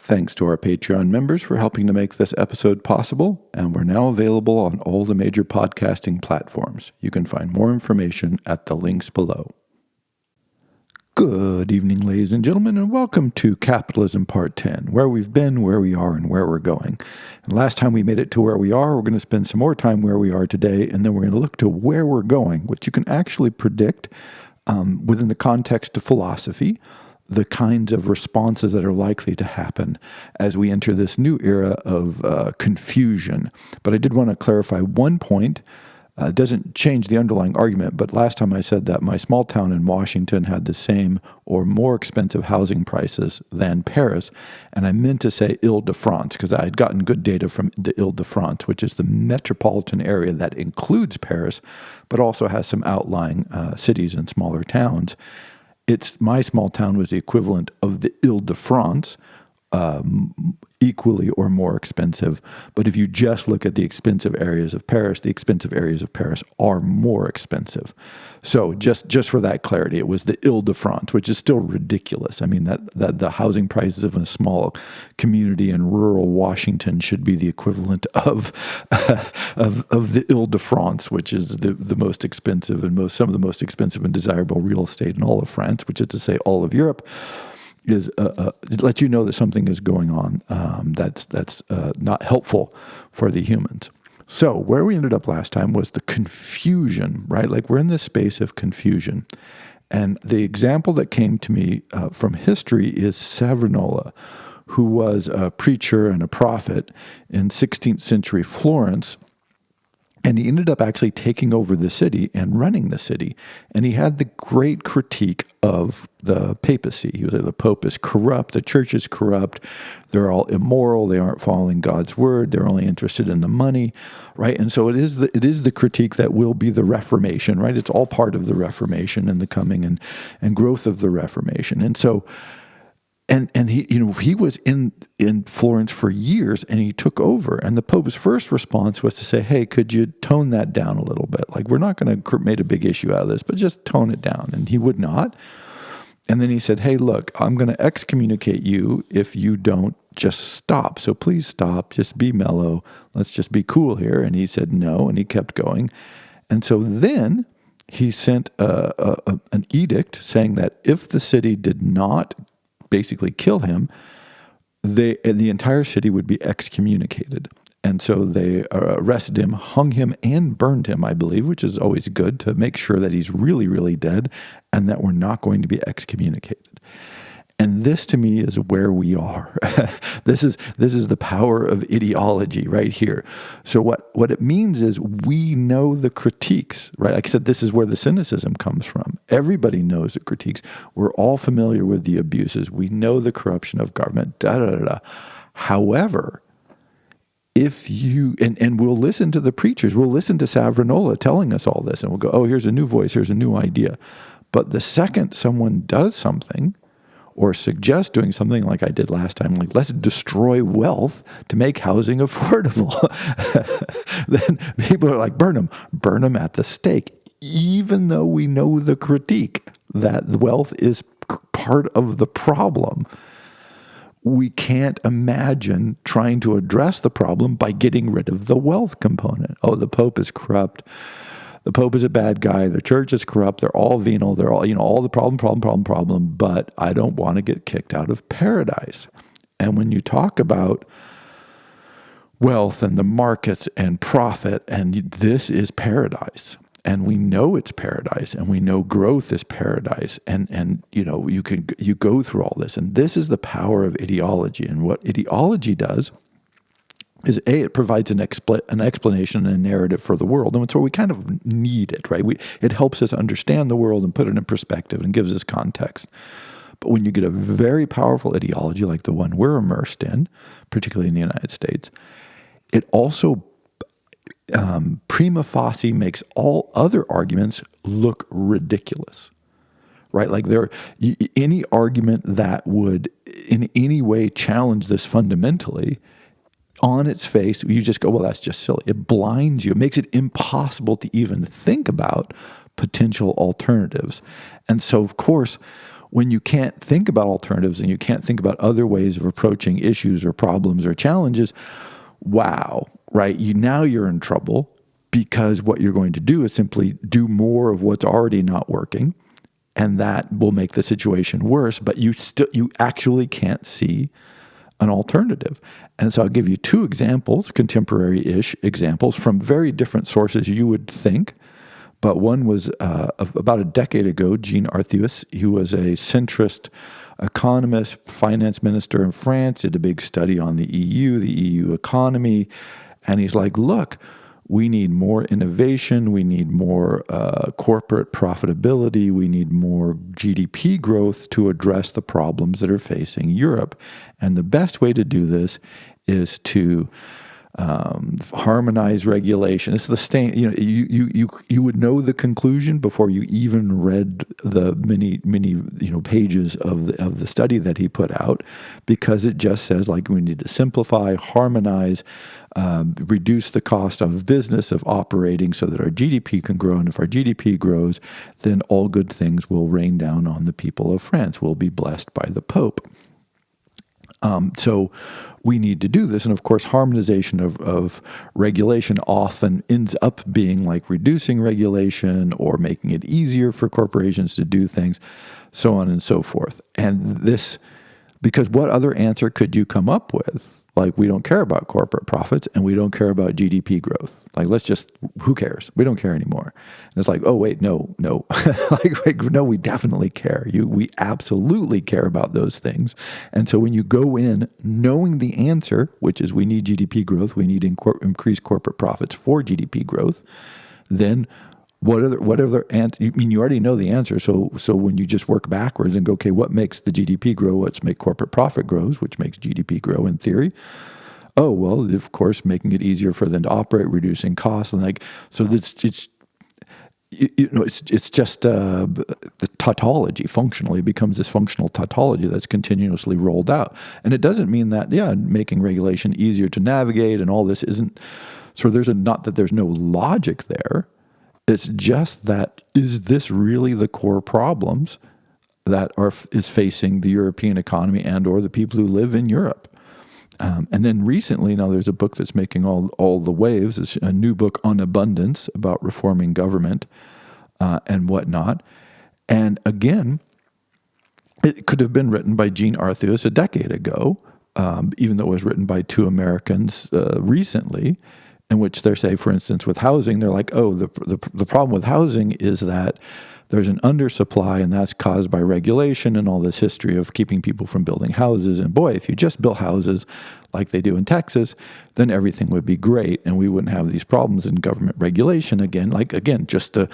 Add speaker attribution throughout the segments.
Speaker 1: Thanks to our Patreon members for helping to make this episode possible, and we're now available on all the major podcasting platforms. You can find more information at the links below. Good evening, ladies and gentlemen, and welcome to Capitalism Part 10, where we've been, where we are, and where we're going. And last time we made it to where we are, we're going to spend some more time where we are today, and then we're going to look to where we're going, which you can actually predict within the context of philosophy, the kinds of responses that are likely to happen as we enter this new era of confusion. But I did want to clarify one point. It doesn't change the underlying argument, but last time I said that my small town in Washington had the same or more expensive housing prices than Paris, and I meant to say Ile-de-France because I had gotten good data from the Ile-de-France, which is the metropolitan area that includes Paris, but also has some outlying cities and smaller towns. My small town was the equivalent of the Ile-de-France, equally or more expensive. But if you just look at the expensive areas of Paris, the expensive areas of Paris are more expensive. So just for that clarity, it was the Ile-de-France, which is still ridiculous. I mean, that the housing prices of a small community in rural Washington should be the equivalent of the Ile-de-France, which is the most expensive and some of the most expensive and desirable real estate in all of France, which is to say all of Europe. It lets you know that something is going on that's not helpful for the humans. So where we ended up last time was the confusion, right? Like we're in this space of confusion. And the example that came to me from history is Savonarola, who was a preacher and a prophet in 16th century Florence. And he ended up actually taking over the city and running the city. And he had the great critique of the papacy. He was like, the Pope is corrupt, the church is corrupt, they're all immoral, they aren't following God's word, they're only interested in the money, right? And so it is the critique that will be the Reformation, right? It's all part of the Reformation and the coming and growth of the Reformation. And so And he was in Florence for years, and he took over. And the Pope's first response was to say, "Hey, could you tone that down a little bit? Like, we're not going to make a big issue out of this, but just tone it down." And he would not. And then he said, "Hey, look, I'm going to excommunicate you if you don't just stop. So please stop. Just be mellow. Let's just be cool here." And he said no, and he kept going. And so then he sent an edict saying that if the city did not basically kill him, the entire city would be excommunicated. And so they arrested him, hung him, and burned him, I believe, which is always good to make sure that he's really, really dead and that we're not going to be excommunicated. And this, to me, is where we are. This is the power of ideology right here. So what it means is we know the critiques, right? Like I said, this is where the cynicism comes from. Everybody knows the critiques. We're all familiar with the abuses. We know the corruption of government, da-da-da-da. However, if you, and we'll listen to the preachers, we'll listen to Savonarola telling us all this, and we'll go, oh, here's a new voice, here's a new idea. But the second someone does something, or suggest doing something like I did last time, like let's destroy wealth to make housing affordable, then people are like, burn them at the stake, even though we know the critique that wealth is part of the problem. We can't imagine trying to address the problem by getting rid of the wealth component. Oh, the Pope is corrupt. The Pope is a bad guy. The church is corrupt. They're all venal. They're all, all the problem. But I don't want to get kicked out of paradise. And when you talk about wealth and the markets and profit, and this is paradise. And we know it's paradise, and we know growth is paradise. And you go through all this. And this is the power of ideology. And what ideology does is it provides an explanation and a narrative for the world. And so we kind of need it, right? It helps us understand the world and put it in perspective and gives us context. But when you get a very powerful ideology like the one we're immersed in, particularly in the United States, it also prima facie makes all other arguments look ridiculous, right? Like any argument that would in any way challenge this fundamentally, on its face, you just go, well, that's just silly. It blinds you. It makes it impossible to even think about potential alternatives. And so, of course, when you can't think about alternatives and you can't think about other ways of approaching issues or problems or challenges, wow, right? Now you're in trouble, because what you're going to do is simply do more of what's already not working, and that will make the situation worse, but you actually can't see an alternative. And so I'll give you two examples, contemporary-ish examples from very different sources you would think. But one was about a decade ago, Jean Arthuis. He was a centrist economist, finance minister in France, did a big study on the EU economy. And he's like, look, we need more innovation. We need more corporate profitability. We need more GDP growth to address the problems that are facing Europe. And the best way to do this is to harmonize regulation. It's the same. You would know the conclusion before you even read the many pages of the study that he put out, because it just says like we need to simplify, harmonize, reduce the cost of business, of operating, so that our GDP can grow. And if our GDP grows, then all good things will rain down on the people of France. We'll be blessed by the Pope. So we need to do this. And of course, harmonization of regulation often ends up being like reducing regulation or making it easier for corporations to do things, so on and so forth. And this, because what other answer could you come up with? Like, we don't care about corporate profits and we don't care about GDP growth. Like, who cares? We don't care anymore. And it's like, oh, wait, no. No, we definitely care. We absolutely care about those things. And so when you go in knowing the answer, which is we need GDP growth, we need increased corporate profits for GDP growth, then what other answer? You already know the answer. So when you just work backwards and go, okay, what makes the GDP grow? What's make corporate profit grows, which makes GDP grow in theory. Oh, well, of course, making it easier for them to operate, reducing costs, and it's just the tautology functionally becomes this functional tautology that's continuously rolled out. And it doesn't mean that, making regulation easier to navigate and all this isn't, so not that there's no logic there. It's just that, is this really the core problems that is facing the European economy and or the people who live in Europe? And then recently, now there's a book that's making all the waves. It's a new book on abundance about reforming government and whatnot. And again, it could have been written by Jean Arthuis a decade ago, even though it was written by two Americans recently, in which they say, for instance, with housing, they're like, oh, the problem with housing is that there's an undersupply, and that's caused by regulation and all this history of keeping people from building houses. And boy, if you just built houses like they do in Texas, then everything would be great, and we wouldn't have these problems in government regulation again. Just to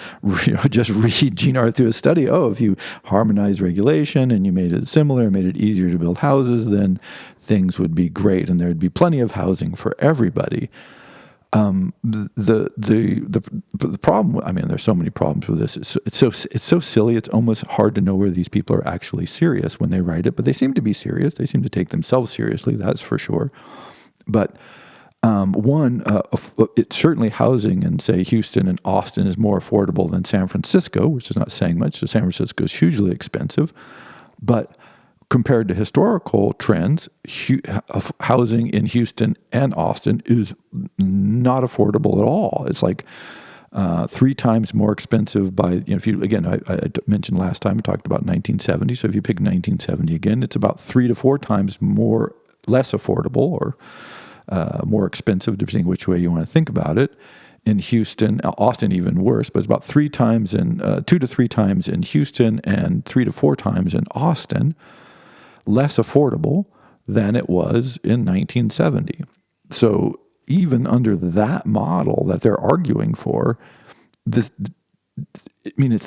Speaker 1: just read Jean Arthuis' study. Oh, if you harmonized regulation and you made it similar and made it easier to build houses, then things would be great, and there'd be plenty of housing for everybody. The problem, there's so many problems with this. It's so silly. It's almost hard to know where these people are actually serious when they write it, but they seem to be serious. They seem to take themselves seriously. That's for sure. But it's certainly housing in, say, Houston and Austin is more affordable than San Francisco, which is not saying much. So San Francisco is hugely expensive, but compared to historical trends, housing in Houston and Austin is not affordable at all. It's like 3 times more expensive by, I mentioned last time, I talked about 1970. So if you pick 1970 again, it's about 3 to 4 times less affordable or more expensive, depending which way you want to think about it. In Houston, Austin even worse, but it's about 2 to 3 times in Houston and 3 to 4 times in Austin, less affordable than it was in 1970. So even under that model that they're arguing for, it's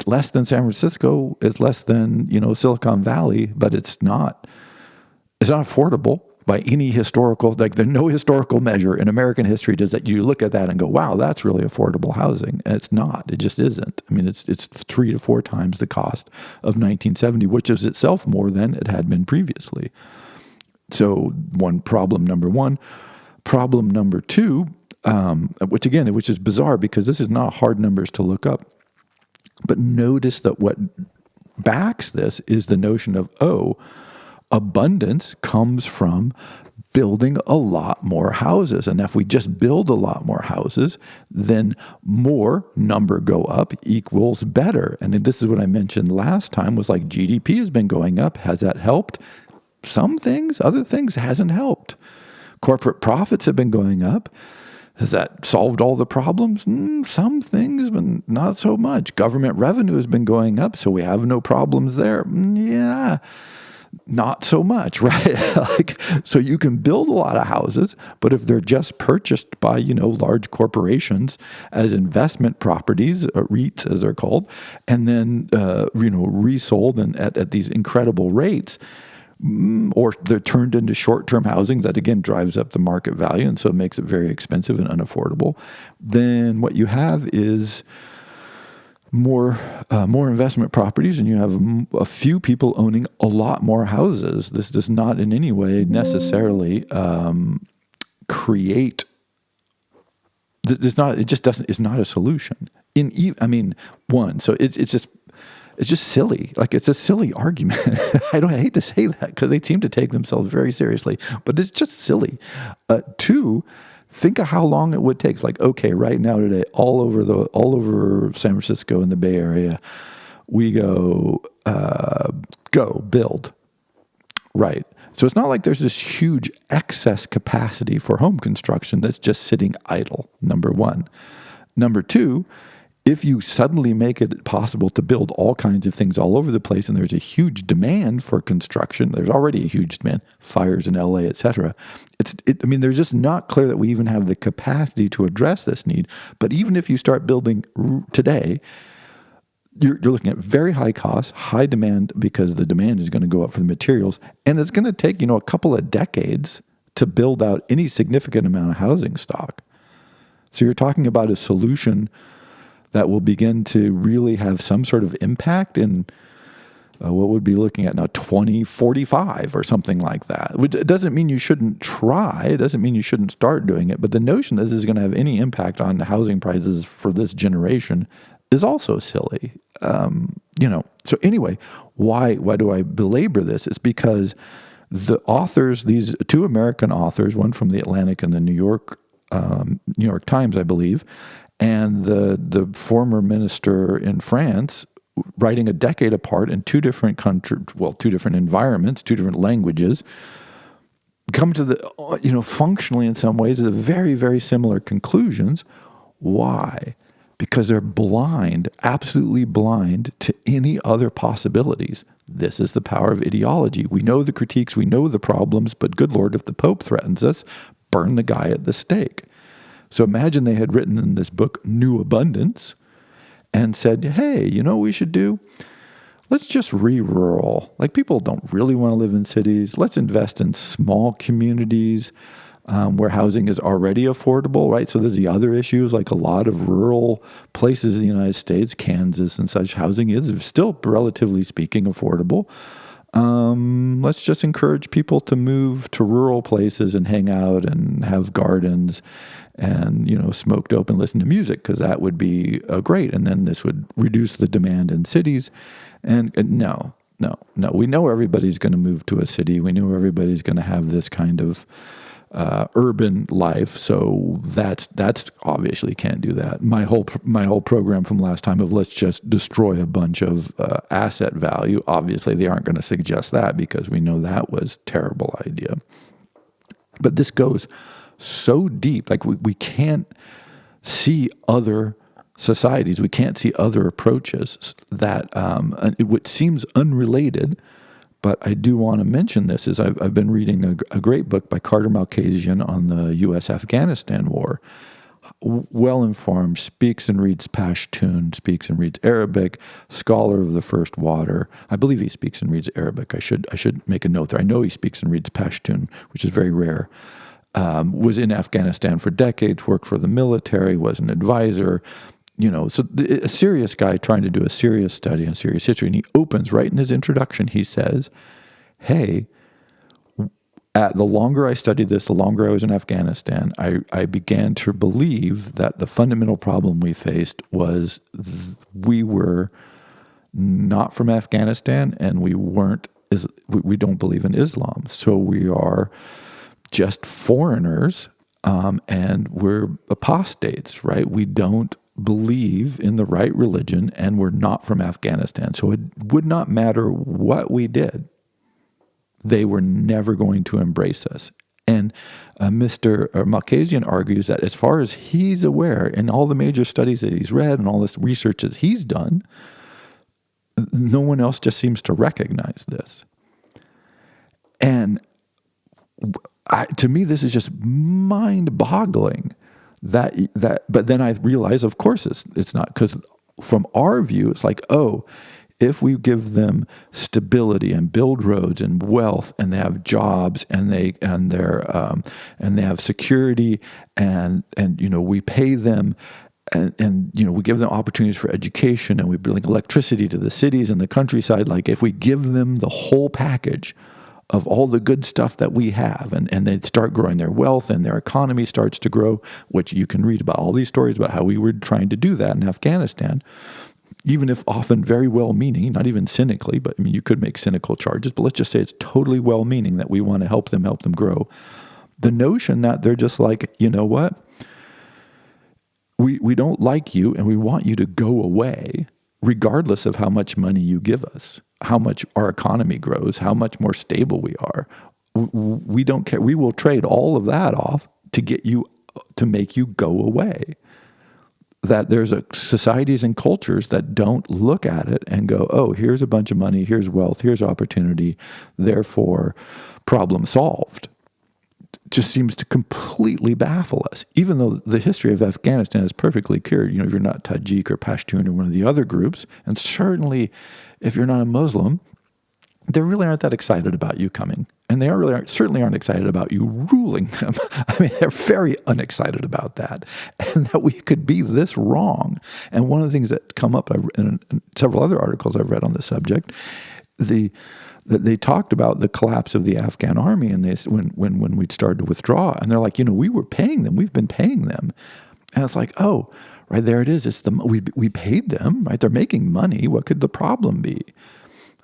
Speaker 1: less than San Francisco, it's less than, Silicon Valley, but it's not affordable by any historical, there's no historical measure in American history does that you look at that and go, wow, that's really affordable housing. And it's not. It just isn't. It's 3 to 4 times the cost of 1970, which is itself more than it had been previously. So problem number one. Problem number two, which is bizarre because this is not hard numbers to look up, but notice that what backs this is the notion of, abundance comes from building a lot more houses. And if we just build a lot more houses, then more number go up equals better. And this is what I mentioned last time, was like GDP has been going up. Has that helped? Some things, other things hasn't helped. Corporate profits have been going up. Has that solved all the problems? Some things, but not so much. Government revenue has been going up, so we have no problems there. Yeah, not so much, right? So you can build a lot of houses, but if they're just purchased by, large corporations as investment properties, REITs as they're called, and then, resold and at these incredible rates, or they're turned into short-term housing that, again, drives up the market value, and so it makes it very expensive and unaffordable, then what you have is more investment properties, and you have a few people owning a lot more houses. This does not in any way necessarily create. It's not. It just doesn't. It's not a solution. So it's just silly. Like, it's a silly argument. I hate to say that because they seem to take themselves very seriously, but it's just silly. Two, think of how long it would take. It's like, okay, right now today, all over San Francisco and the Bay Area, we go build. Right. So it's not like there's this huge excess capacity for home construction that's just sitting idle, number one. Number two, if you suddenly make it possible to build all kinds of things all over the place, and there's a huge demand for construction, there's already a huge demand, fires in LA, et cetera. They're just not clear that we even have the capacity to address this need. But even if you start building today, you're looking at very high costs, high demand, because the demand is going to go up for the materials, and it's going to take, a couple of decades to build out any significant amount of housing stock. So you're talking about a solution that will begin to really have some sort of impact in what would be looking at now 2045 or something like that. It doesn't mean you shouldn't try. It doesn't mean you shouldn't start doing it. But the notion that this is going to have any impact on housing prices for this generation is also silly. So anyway, why do I belabor this? It's because the authors, these two American authors, one from the Atlantic and the New York Times, I believe, and the former minister in France, writing a decade apart in two different countries, two different environments, two different languages, come to the, functionally in some ways, the very, very similar conclusions. Why? Because they're blind, absolutely blind to any other possibilities. This is the power of ideology. We know the critiques, we know the problems, but good Lord, if the Pope threatens us, burn the guy at the stake. So imagine they had written in this book, New Abundance, and said, hey, we should do? Let's just re-rural. Like, people don't really want to live in cities. Let's invest in small communities where housing is already affordable, right? So there's the other issues, like a lot of rural places in the United States, Kansas and such, housing is still, relatively speaking, affordable. Let's just encourage people to move to rural places and hang out and have gardens and, smoke dope and listen to music, because that would be great. And then this would reduce the demand in cities. And no. We know everybody's going to move to a city. We know everybody's going to have this kind of urban life. So that's obviously can't do that. My whole program from last time of let's just destroy a bunch of asset value. Obviously, they aren't going to suggest that, because we know that was a terrible idea. But this goes so deep. Like, we can't see other societies. We can't see other approaches that it seems unrelated. But I do want to mention this, is I've been reading a great book by Carter Malkasian on the U.S.-Afghanistan war. Well-informed, speaks and reads Pashtun, speaks and reads Arabic, scholar of the First Water. I believe he speaks and reads Arabic. I should make a note there. I know he speaks and reads Pashtun, which is very rare. Was in Afghanistan for decades, worked for the military, was an advisor. A serious guy trying to do a serious study on serious history. And he opens right in his introduction, he says, hey, the longer I studied this, the longer I was in Afghanistan, I began to believe that the fundamental problem we faced was we were not from Afghanistan, and we don't believe in Islam. So we are just foreigners, and we're apostates, right? We don't believe in the right religion, and we're not from Afghanistan. So it would not matter what we did. They were never going to embrace us. And Mr. Malkasian argues that as far as he's aware, in all the major studies that he's read and all this research that he's done, no one else just seems to recognize this. And to me, this is just mind-boggling. But then I realize, of course, it's not, because from our view, it's like, oh, if we give them stability and build roads and wealth, and they have jobs, and they have security, and we pay them, and we give them opportunities for education, and we bring electricity to the cities and the countryside. Like, if we give them the whole package of all the good stuff that we have, and they start growing their wealth, and their economy starts to grow, which you can read about all these stories about how we were trying to do that in Afghanistan, even if often very well-meaning, not even cynically, but I mean, you could make cynical charges, but let's just say it's totally well-meaning that we want to help them grow. The notion that they're just like, you know what? We don't like you, and we want you to go away, regardless of how much money you give us, how much our economy grows, how much more stable we are. We don't care. We will trade all of that off to make you go away. That there's societies and cultures that don't look at it and go, oh, here's a bunch of money, here's wealth, here's opportunity, therefore problem solved. Just seems to completely baffle us, even though the history of Afghanistan is perfectly clear. If you're not Tajik or Pashtun or one of the other groups, and certainly if you're not a Muslim, they really aren't that excited about you coming. And they certainly aren't excited about you ruling them. I mean, they're very unexcited about that. And that we could be this wrong. And one of the things that come up in several other articles I've read on the subject, they talked about the collapse of the Afghan army, and when we'd started to withdraw, and they're like, we were paying them, we've been paying them, and it's like, oh, right there it is. We paid them, right? They're making money. What could the problem be?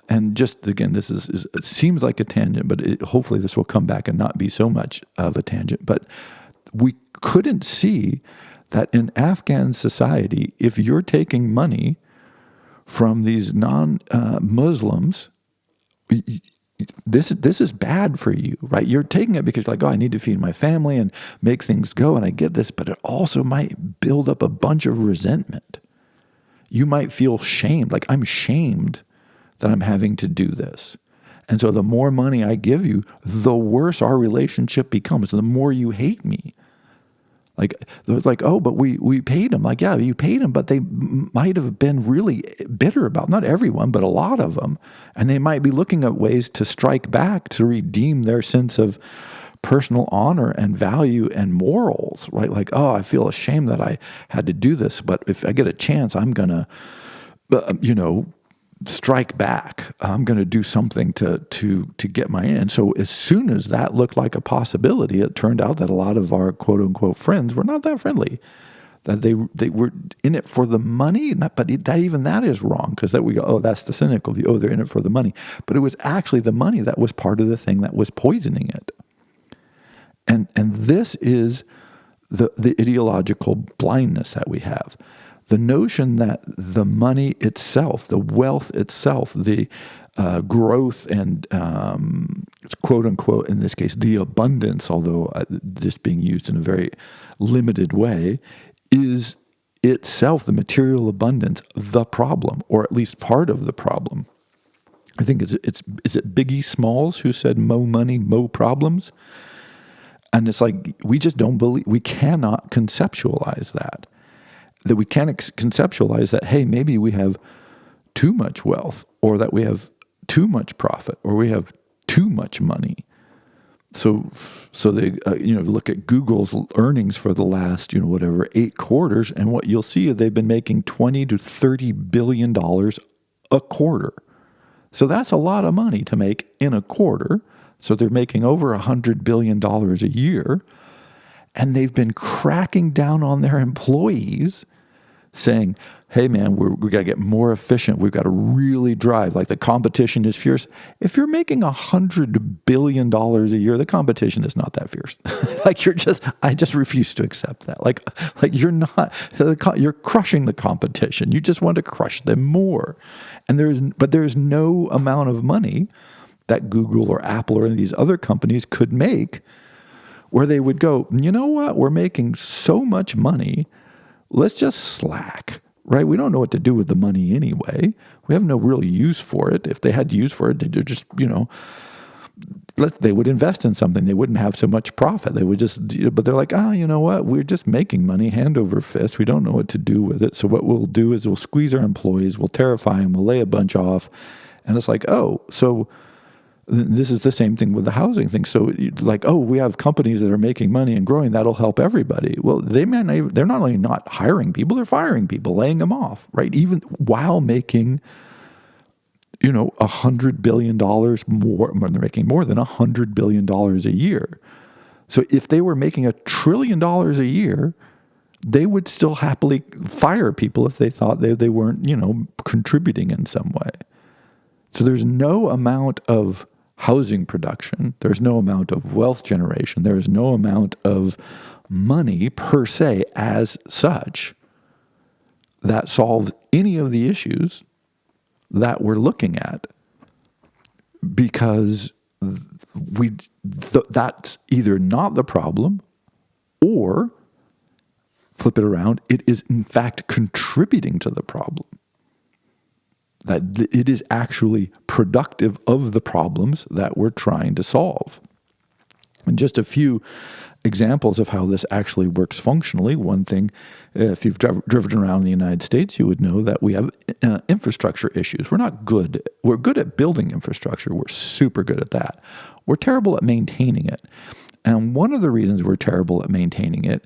Speaker 1: And just again, this is it seems like a tangent, but hopefully this will come back and not be so much of a tangent. But we couldn't see that in Afghan society, if you're taking money from these non-Muslims, this is bad for you, right? You're taking it because you're like, oh, I need to feed my family and make things go, and I get this, but it also might build up a bunch of resentment. You might feel shamed, like I'm shamed that I'm having to do this. And so the more money I give you, the worse our relationship becomes, the more you hate me. Like, it's like, oh, but we paid them. Like, yeah, you paid them, but they might have been really bitter about, not everyone, but a lot of them. And they might be looking at ways to strike back to redeem their sense of personal honor and value and morals, right? Like, oh, I feel ashamed that I had to do this, but if I get a chance, I'm going to, strike back. I'm going to do something to get my end. So as soon as that looked like a possibility, it turned out that a lot of our quote unquote friends were not that friendly. That they were in it for the money, but that is wrong, because that we go, oh, that's the cynical view. Oh, they're in it for the money. But it was actually the money that was part of the thing that was poisoning it. And this is the ideological blindness that we have. The notion that the money itself, the wealth itself, the growth and quote unquote, in this case, the abundance, although this being used in a very limited way, is itself, the material abundance, the problem, or at least part of the problem. I think is it Biggie Smalls who said "Mo money, mo problems," and it's like we just don't believe, we cannot conceptualize that. That we can't conceptualize that, hey, maybe we have too much wealth, or that we have too much profit, or we have too much money. So they look at Google's earnings for the last 8 quarters, and what you'll see is they've been making $20 to $30 billion a quarter. So that's a lot of money to make in a quarter. So they're making over $100 billion a year, and they've been cracking down on their employees saying, hey man, we got to get more efficient. We've got to really drive. Like the competition is fierce. If you're making $100 billion a year, the competition is not that fierce. Like I just refuse to accept that. Like you're crushing the competition. You just want to crush them more. And there's no amount of money that Google or Apple or any of these other companies could make where they would go, you know what? We're making so much money. Let's just slack, right? We don't know what to do with the money anyway. We have no real use for it. If they had use for it, they'd just, they would invest in something. They wouldn't have so much profit. They would but they're like, you know what? We're just making money hand over fist. We don't know what to do with it. So what we'll do is we'll squeeze our employees, we'll terrify them, we'll lay a bunch off. And it's like, so this is the same thing with the housing thing. So we have companies that are making money and growing. That'll help everybody. Well, they're not only not hiring people, they're firing people, laying them off, right? Even while making, $100 billion more. They're making more than $100 billion a year. So if they were making $1 trillion a year, they would still happily fire people if they thought they weren't, contributing in some way. So there's no amount of housing production, there's no amount of wealth generation, there is no amount of money per se as such that solves any of the issues that we're looking at, because that's either not the problem, or flip it around, it is in fact contributing to the problem. That it is actually productive of the problems that we're trying to solve. And just a few examples of how this actually works functionally. One thing, if you've driven around the United States, you would know that we have infrastructure issues. We're not good. We're good at building infrastructure. We're super good at that. We're terrible at maintaining it. And one of the reasons we're terrible at maintaining it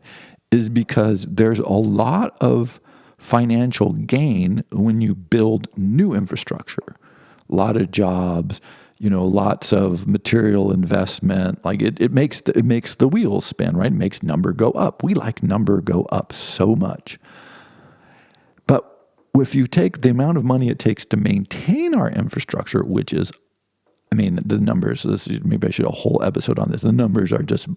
Speaker 1: is because there's a lot of financial gain when you build new infrastructure. A lot of jobs, lots of material investment. Like it makes the wheels spin, right? It makes number go up. We like number go up so much. But if you take the amount of money it takes to maintain our infrastructure, which is, the numbers, maybe I should do a whole episode on this. The numbers are just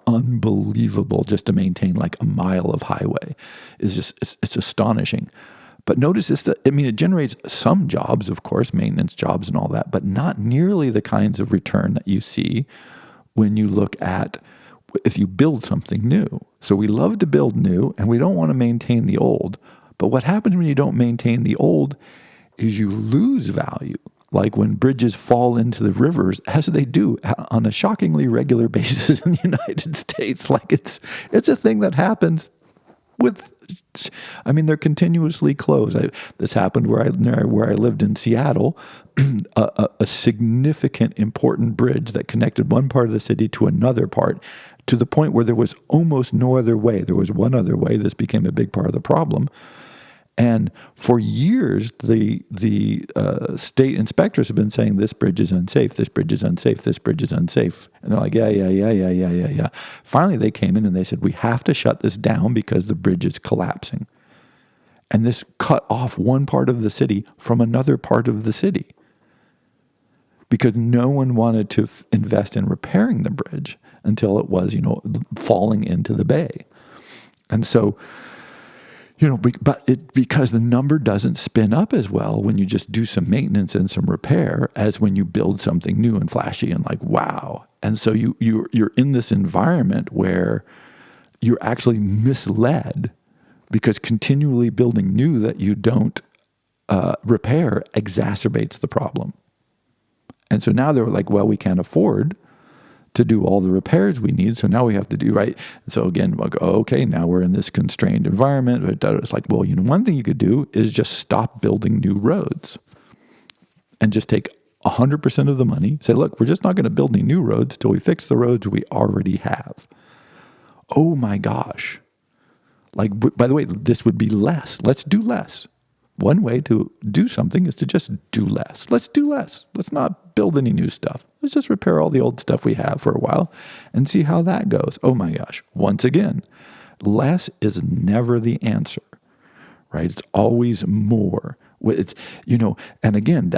Speaker 1: unbelievable just to maintain like a mile of highway. It's astonishing. But notice this, it generates some jobs, of course, maintenance jobs and all that, but not nearly the kinds of return that you see when you look at if you build something new. So we love to build new and we don't want to maintain the old. But what happens when you don't maintain the old is you lose value. Like when bridges fall into the rivers, as they do on a shockingly regular basis in the United States. Like it's a thing that happens they're continuously closed. This happened where I lived in Seattle, a significant, important bridge that connected one part of the city to another part, to the point where there was almost no other way. There was one other way. This became a big part of the problem. And for years, the state inspectors have been saying, this bridge is unsafe, this bridge is unsafe, this bridge is unsafe. And they're like, yeah. Finally, they came in and they said, we have to shut this down because the bridge is collapsing. And this cut off one part of the city from another part of the city, because no one wanted to invest in repairing the bridge until it was, falling into the bay. And so, because the number doesn't spin up as well when you just do some maintenance and some repair as when you build something new and flashy and like, wow. And so you're in this environment where you're actually misled, because continually building new that you don't repair exacerbates the problem. And so now they're like, well, we can't afford to do all the repairs we need, so now we have to do right. And so again, we'll go, okay, now we're in this constrained environment. It's like, well, one thing you could do is just stop building new roads and just take 100% of the money, say, look, we're just not going to build any new roads till we fix the roads we already have. Oh my gosh. Like, by the way, this would be less. Let's do less. One way to do something is to just do less. Let's do less. Let's not build any new stuff. Let's just repair all the old stuff we have for a while and see how that goes. Oh my gosh. Once again, less is never the answer, right? It's always more. It's, and again,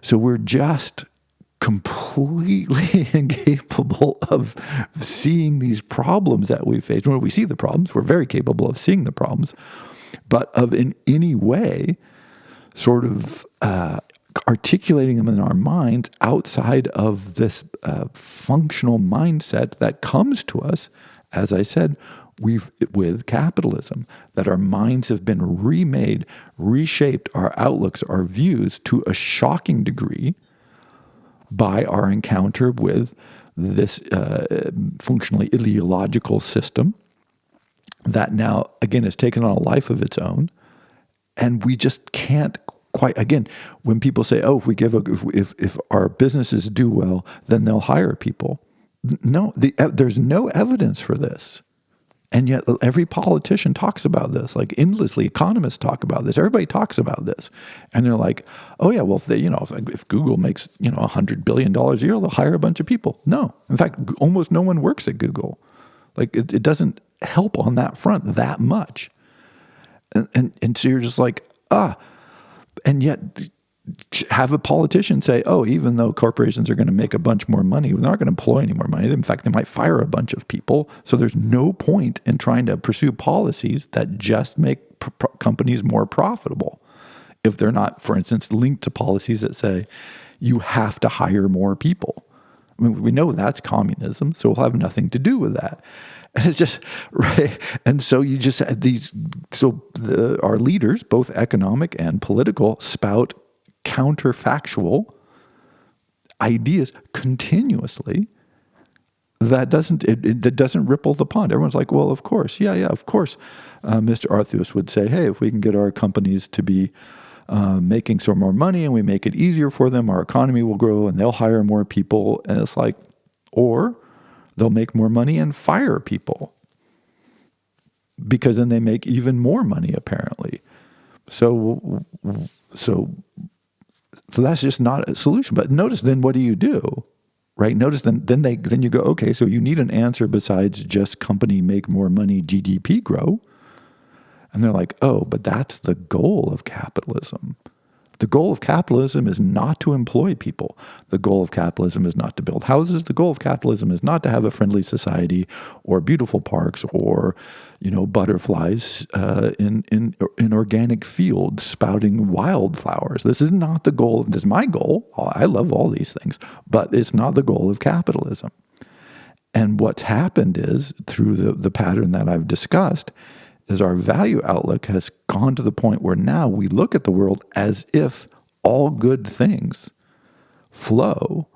Speaker 1: so we're just completely incapable of seeing these problems that we face. When we see the problems, we're very capable of seeing the problems, but of in any way sort of articulating them in our minds outside of this functional mindset that comes to us, as I said, with capitalism, that our minds have been remade, reshaped, our outlooks, our views to a shocking degree by our encounter with this functionally ideological system that now, again, has taken on a life of its own. And we just can't quite, again, when people say, oh, if our businesses do well, then they'll hire people. No, there's no evidence for this. And yet every politician talks about this, like endlessly. Economists talk about this. Everybody talks about this. And they're like, oh yeah, well, if Google makes, $100 billion a year, they'll hire a bunch of people. No. In fact, almost no one works at Google. Like it doesn't help on that front that much. And so you're just like, and yet have a politician say, oh, even though corporations are going to make a bunch more money, they're not going to employ any more money. In fact, they might fire a bunch of people. So there's no point in trying to pursue policies that just make companies more profitable if they're not, for instance, linked to policies that say you have to hire more people. I mean, we know that's communism, so we'll have nothing to do with that. And it's just right. And so you just had our leaders, both economic and political, spout counterfactual ideas continuously that doesn't ripple the pond. Everyone's like, well, of course. Yeah, of course. Mr. Arthus would say, hey, if we can get our companies to be making some more money and we make it easier for them, our economy will grow and they'll hire more people. And it's like, or they'll make more money and fire people because then they make even more money, apparently. So that's just not a solution. But notice then, what do you do? Right? Notice then you go, okay, so you need an answer besides just company make more money, GDP grow. And they're like, oh, but that's the goal of capitalism. The goal of capitalism is not to employ people. The goal of capitalism is not to build houses. The goal of capitalism is not to have a friendly society or beautiful parks or, butterflies in organic fields spouting wildflowers. This is not the goal. This is my goal. I love all these things, but it's not the goal of capitalism. And what's happened is, through the pattern that I've discussed, is our value outlook has gone to the point where now we look at the world as if all good things flow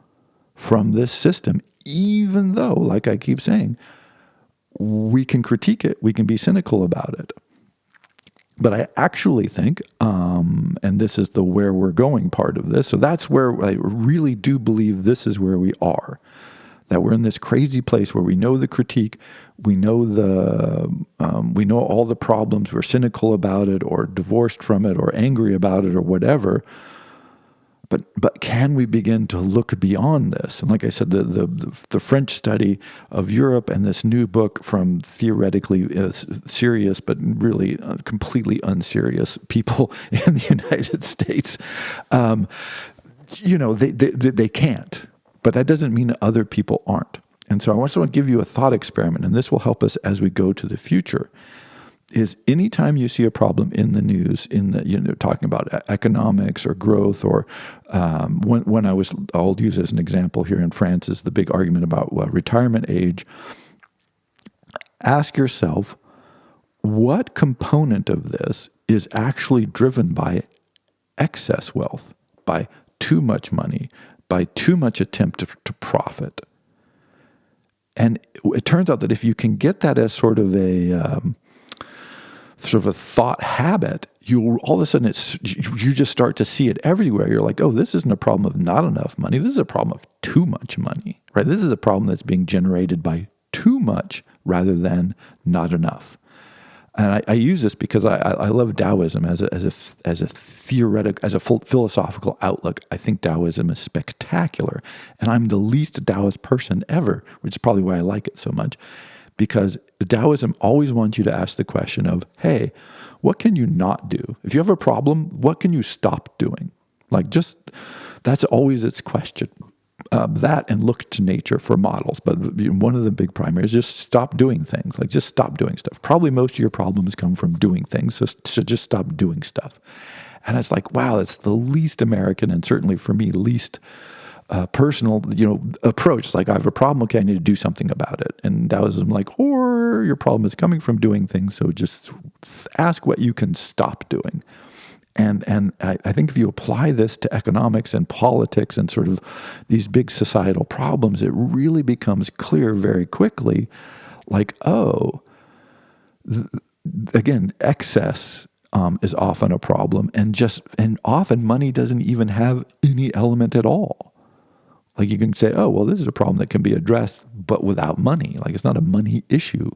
Speaker 1: from this system, even though, like I keep saying, we can critique it, we can be cynical about it. But I actually think, and this is the where we're going part of this, so that's where I really do believe this is where we are. That we're in this crazy place where we know the critique, we know we know all the problems, we're cynical about it, or divorced from it, or angry about it, or whatever. But can we begin to look beyond this? And like I said, the French study of Europe and this new book from theoretically serious, but really completely unserious people in the United States, they can't. But that doesn't mean that other people aren't. And so I also want to give you a thought experiment, and this will help us as we go to the future, is anytime you see a problem in the news, talking about economics or growth, or I'll use as an example here in France is the big argument about retirement age. Ask yourself, what component of this is actually driven by excess wealth, by too much money, by too much attempt to profit? And it turns out that if you can get that as sort of a thought habit, you all of a sudden you just start to see it everywhere. You're like, oh, this isn't a problem of not enough money. This is a problem of too much money, right? This is a problem that's being generated by too much rather than not enough. And I use this because I love Taoism as a theoretical, as a philosophical outlook. I think Taoism is spectacular, and I'm the least Taoist person ever, which is probably why I like it so much, because Taoism always wants you to ask the question of, hey, what can you not do? If you have a problem, what can you stop doing? Like, just, that's always its question. That and look to nature for models. But one of the big primaries is just stop doing things. Like, just stop doing stuff. Probably most of your problems come from doing things. So just stop doing stuff. And it's like, wow, it's the least American, and certainly for me, least personal, approach. It's like, I have a problem. Okay, I need to do something about it. And Taoism, like, or your problem is coming from doing things. So just ask what you can stop doing. And I think if you apply this to economics and politics and sort of these big societal problems, it really becomes clear very quickly, like, again, excess is often a problem, and often money doesn't even have any element at all. Like, you can say, oh, well, this is a problem that can be addressed, but without money. Like, it's not a money issue.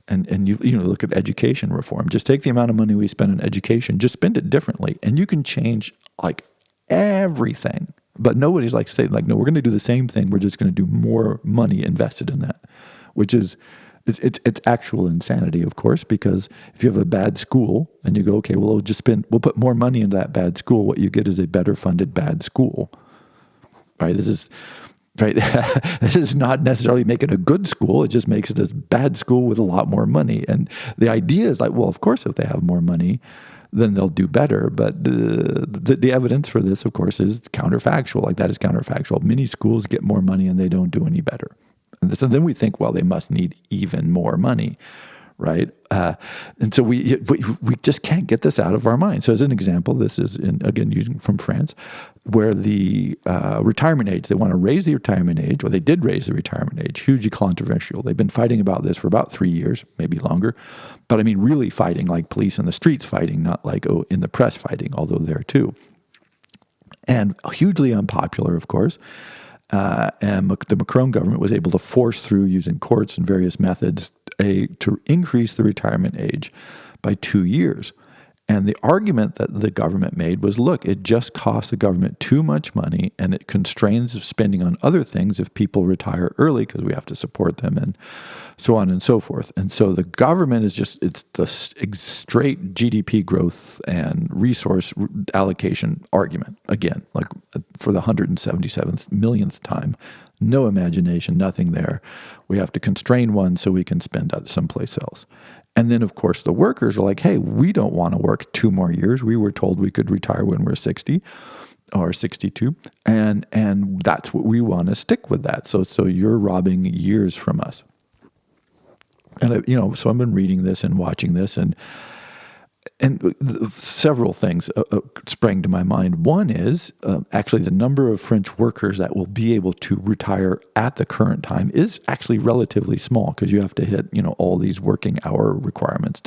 Speaker 1: And you look at education reform. Just take the amount of money we spend on education, just spend it differently, and you can change like everything. But nobody's like saying, like, no, we're going to do the same thing. We're just going to do more money invested in that, which is it's actual insanity, of course, because if you have a bad school and you go, okay, well, we'll put more money into that bad school. What you get is a better funded bad school, right? This is not necessarily making a good school. It just makes it a bad school with a lot more money. And the idea is like, well, of course, if they have more money, then they'll do better. But the evidence for this, of course, is counterfactual. Like, that is counterfactual. Many schools get more money and they don't do any better. And so then we think, well, they must need even more money, right? And so we just can't get this out of our mind. So as an example, this is, again, using from France, where the retirement age, they want to raise the retirement age, or they did raise the retirement age, hugely controversial. They've been fighting about this for about 3 years, maybe longer. But I mean, really fighting, like police in the streets fighting, not like in the press fighting, although there too. And hugely unpopular, of course. And the Macron government was able to force through, using courts and various methods, to increase the retirement age by 2 years. And the argument that the government made was, look, it just costs the government too much money, and it constrains spending on other things if people retire early, because we have to support them, and so on and so forth. And so the government it's the straight GDP growth and resource allocation argument, again, like for the 177th millionth time. No imagination, nothing there. We have to constrain one so we can spend someplace else. And then, of course, the workers are like, hey, we don't want to work 2 more years. We were told we could retire when we're 60 or 62. And that's what we want to stick with that. So you're robbing years from us. And, so I've been reading this and watching this, and several things sprang to my mind. One is actually the number of French workers that will be able to retire at the current time is actually relatively small, because you have to hit, all these working hour requirements,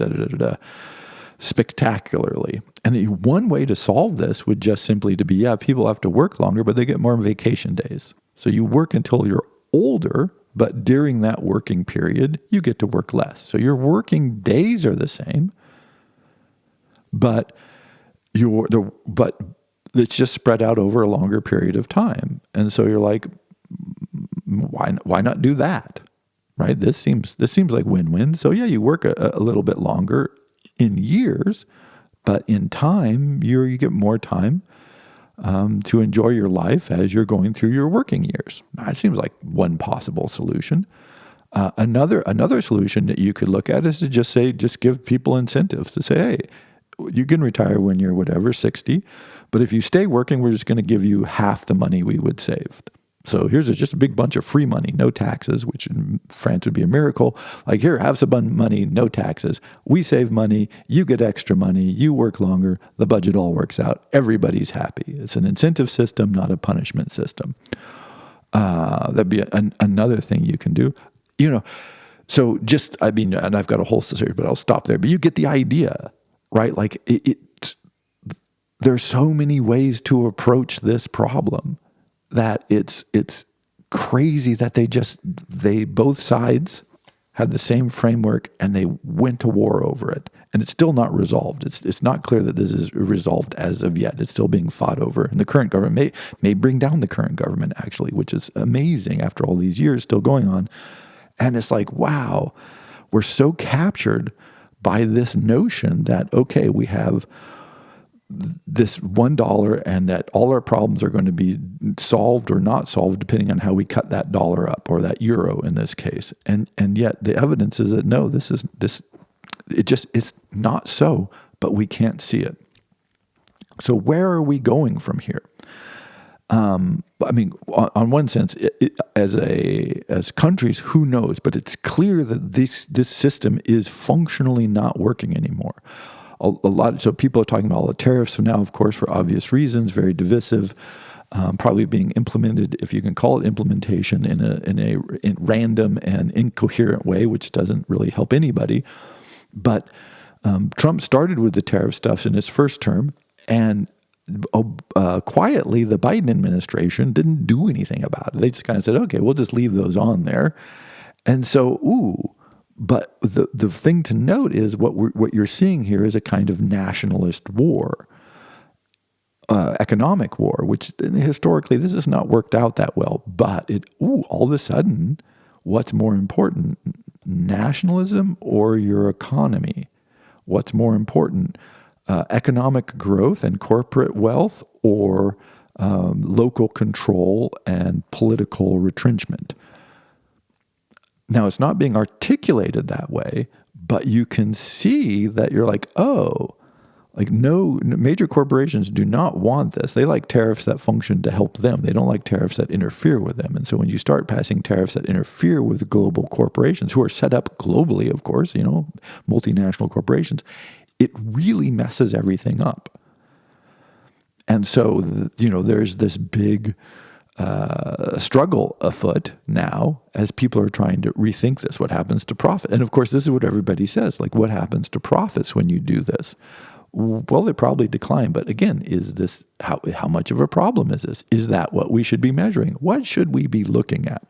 Speaker 1: spectacularly. And one way to solve this would just simply to be, people have to work longer, but they get more vacation days. So you work until you're older, but during that working period, you get to work less. So your working days are the same, but it's just spread out over a longer period of time. And so you're like, why not do that, right? This seems like win-win. So yeah, you work a little bit longer in years, but in time, you get more time to enjoy your life as you're going through your working years. That seems like one possible solution. Another solution that you could look at is to just give people incentives to say, hey, you can retire when you're 60, but if you stay working, we're just going to give you half the money we would save. So here's just a big bunch of free money, no taxes, which in France would be a miracle. Like, here, have some money, no taxes. We save money, you get extra money, you work longer, the budget all works out. Everybody's happy. It's an incentive system, not a punishment system. That'd be another thing you can do. So and I've got a whole series, but I'll stop there. But you get the idea. Right? Like, there's so many ways to approach this problem that it's crazy that they both sides had the same framework and they went to war over it. And it's still not resolved. It's not clear that this is resolved as of yet. It's still being fought over. And the current government may bring down the current government, actually, which is amazing after all these years still going on. And it's like, wow, we're so captured by this notion that, okay, we have this $1 and that all our problems are going to be solved or not solved depending on how we cut that dollar up, or that euro in this case. And yet the evidence is that no, it's not so, but we can't see it. So where are we going from here? I mean, on one sense, as countries, who knows? But it's clear that this system is functionally not working anymore. So people are talking about all the tariffs now, of course, for obvious reasons, very divisive, probably being implemented, if you can call it implementation, in a random and incoherent way, which doesn't really help anybody. But Trump started with the tariff stuff in his first term, and quietly, the Biden administration didn't do anything about it. They just kind of said, okay, we'll just leave those on there. And so, but the thing to note is what you're seeing here is a kind of nationalist war, economic war, which historically this has not worked out that well. But all of a sudden, what's more important, nationalism or your economy? What's more important? Economic growth and corporate wealth, or local control and political retrenchment. Now, it's not being articulated that way, but you can see that you're like, oh, like no, major corporations do not want this. They like tariffs that function to help them. They don't like tariffs that interfere with them. And so when you start passing tariffs that interfere with global corporations, who are set up globally, of course, multinational corporations, it really messes everything up. And so, there's this big struggle afoot now as people are trying to rethink this. What happens to profit? And of course, this is what everybody says, like, what happens to profits when you do this? Well, they probably decline. But again, is this, how much of a problem is this? Is that what we should be measuring? What should we be looking at?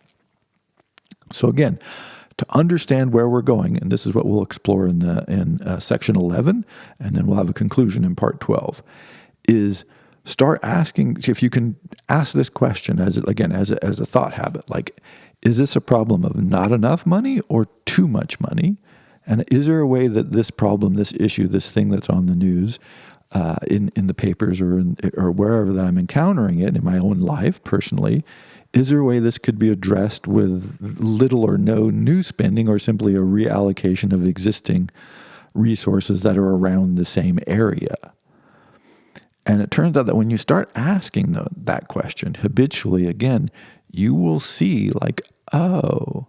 Speaker 1: So again, to understand where we're going, and this is what we'll explore in section 11, and then we'll have a conclusion in part 12, is start asking, if you can ask this question as a thought habit, like, is this a problem of not enough money or too much money? And is there a way that this problem, this issue, this thing that's on the news, in the papers or wherever that I'm encountering it in my own life personally, is there a way this could be addressed with little or no new spending, or simply a reallocation of existing resources that are around the same area? And it turns out that when you start asking that question habitually, again, you will see like, oh,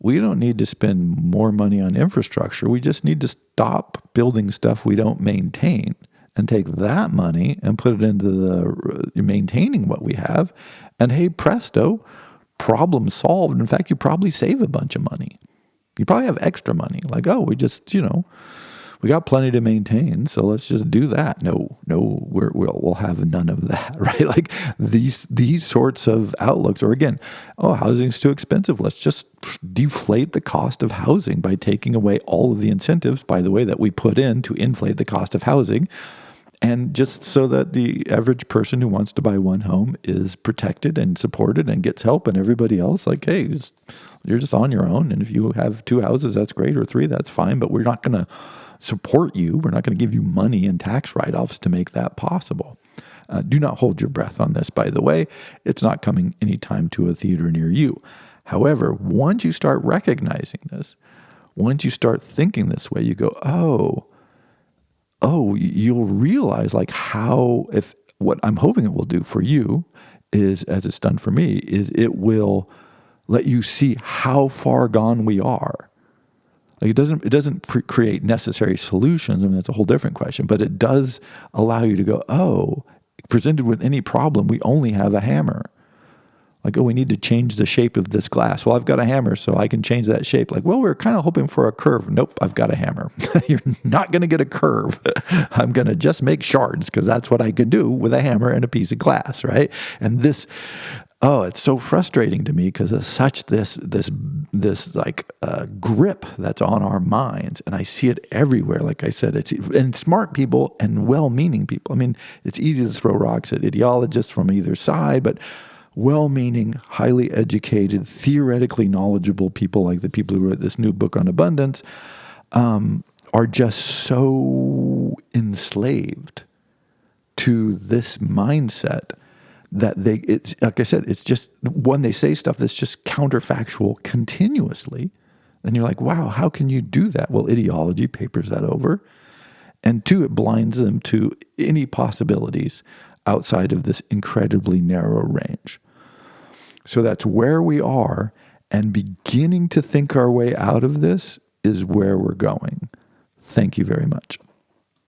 Speaker 1: we don't need to spend more money on infrastructure. We just need to stop building stuff we don't maintain and take that money and put it into the maintaining what we have. And hey, presto, problem solved. In fact, you probably save a bunch of money. You probably have extra money. Like, oh, we just, we got plenty to maintain, so let's just do that. No, we'll have none of that, right? Like these sorts of outlooks, or again, oh, housing's too expensive. Let's just deflate the cost of housing by taking away all of the incentives, by the way, that we put in to inflate the cost of housing. And just so that the average person who wants to buy one home is protected and supported and gets help, and everybody else, like, hey, you're just on your own. And if you have 2 houses, that's great, or 3, that's fine. But we're not going to support you. We're not going to give you money and tax write-offs to make that possible. Do not hold your breath on this, by the way. It's not coming anytime to a theater near you. However, once you start recognizing this, once you start thinking this way, you go, oh, you'll realize like how, if what I'm hoping it will do for you is, as it's done for me, is it will let you see how far gone we are. Like it doesn't create necessary solutions. I mean, that's a whole different question, but it does allow you to go, oh, presented with any problem, we only have a hammer. Like, oh, we need to change the shape of this glass. Well, I've got a hammer, so I can change that shape. Like, well, we're kind of hoping for a curve. Nope, I've got a hammer. You're not going to get a curve. I'm going to just make shards because that's what I can do with a hammer and a piece of glass, right? And this, oh, it's so frustrating to me because it's such this like grip that's on our minds, and I see it everywhere. Like I said, and smart people and well-meaning people. I mean, it's easy to throw rocks at ideologists from either side, but well-meaning, highly educated, theoretically knowledgeable people like the people who wrote this new book on abundance are just so enslaved to this mindset that it's like I said, it's just when they say stuff that's just counterfactual continuously, then you're like, wow, how can you do that? Well, ideology papers that over. And two, it blinds them to any possibilities outside of this incredibly narrow range. So that's where we are, and beginning to think our way out of this is where we're going. Thank you very much.